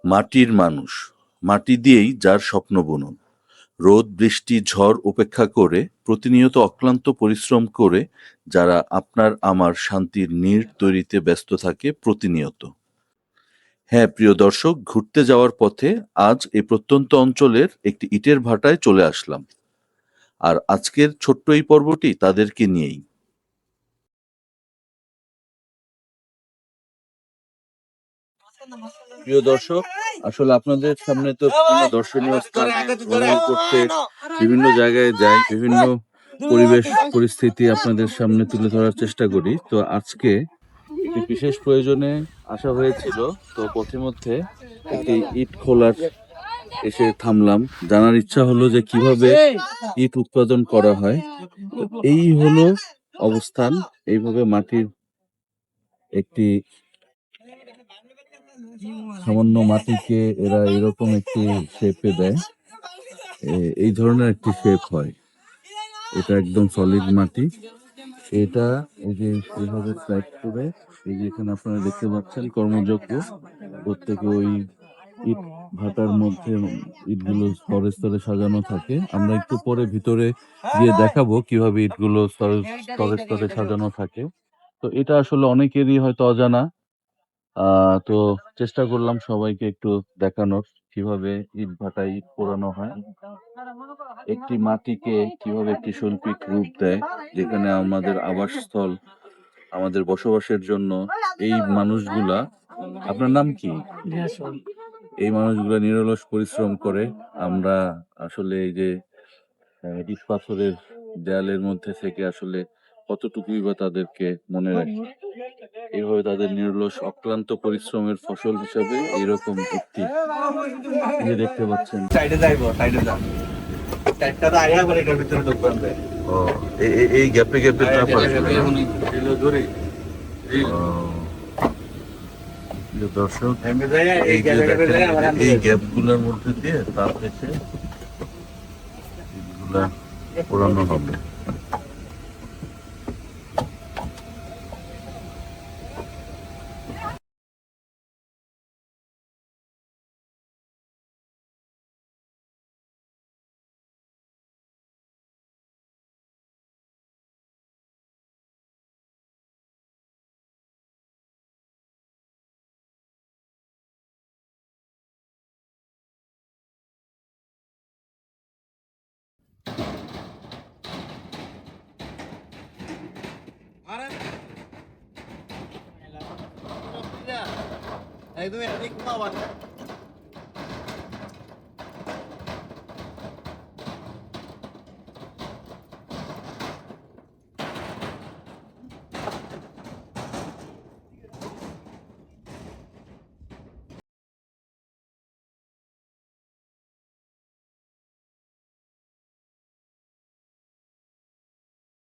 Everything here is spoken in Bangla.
মাটির মানুষ, মাটি দিয়েই যার স্বপ্ন বুনন। রোদ, বৃষ্টি, ঝড় উপেক্ষা করে প্রতিনিয়ত অক্লান্ত পরিশ্রম করে যারা আপনার আমার শান্তির নীড় তৈরিতে ব্যস্ত থাকে প্রতিনিয়ত। হ্যাঁ প্রিয় দর্শক, ঘুরতে যাওয়ার পথে আজ এই প্রত্যন্ত অঞ্চলের একটি ইটের ভাটায় চলে আসলাম। আর আজকের ছোট্ট এই পর্বটি তাদেরকে নিয়েই। প্রিয় দর্শক, আসলে আপনাদের সামনে তো বিভিন্ন দর্শনীয় স্থানে ভ্রমণ করতে বিভিন্ন জায়গায় যাই, বিভিন্ন পরিবেশ পরিস্থিতি আপনাদের সামনে তুলে ধরার চেষ্টা করি। তো আজকে একটি বিশেষ প্রয়োজনে আসা হয়েছিল। তো পথে মধ্যে একটি ইট খোলার এসে থামলাম। জানার ইচ্ছা হলো যে কিভাবে ইট উৎপাদন করা হয়। তো এই হলো অবস্থান। এইভাবে মাটির একটি সামান্য মাটিকে এরা এরকম একটি শেপে দেয়। এই ধরনের একটি শেপ হয়। এটা একদম সলিড মাটি। এটা এই যে এইভাবে স্লাইড করে এই যে এখানে আপনারা দেখতে পাচ্ছেন কর্মযজ্ঞ প্রত্যেকে ওই ইট ভাটার মধ্যে ইটগুলো স্তরে স্তরে সাজানো থাকে। আমরা একটু পরে ভিতরে গিয়ে দেখাবো কিভাবে ইটগুলো স্তরে স্তরে স্তরে সাজানো থাকে। তো এটা আসলে অনেকেরই হয়তো অজানা। তো চেষ্টা করলাম সবাইকে একটু দেখানোর কিভাবে ইট ভাটায় ইট পোড়ানো হয়, একটি মাটিকে কিভাবে একটি শৈল্পিক রূপ দেয়, যেখানে আমাদের আবাসস্থল, আমাদের বসবাসের জন্য এই মানুষগুলা। আপনার নাম কি? এই মানুষগুলা নিরলস পরিশ্রম করে। আমরা আসলে এই যে ইট পাথরের দেয়ালের মধ্যে থেকে আসলে কতটুকুই বা তাদেরকে মনে রাখি। এইভাবে তাদের নিরলস অক্লান্ত পরিশ্রমের ফসল হিসাবে এরকম একটি যে দেখতে পাচ্ছেন। ও, এই গ্যাপে গ্যাপে দর্শক, এই যে দেখেন এই গ্যাপ গুলোর মধ্যে দিয়ে তাপ এসে এগুলা পোড়ানো হবে। একদম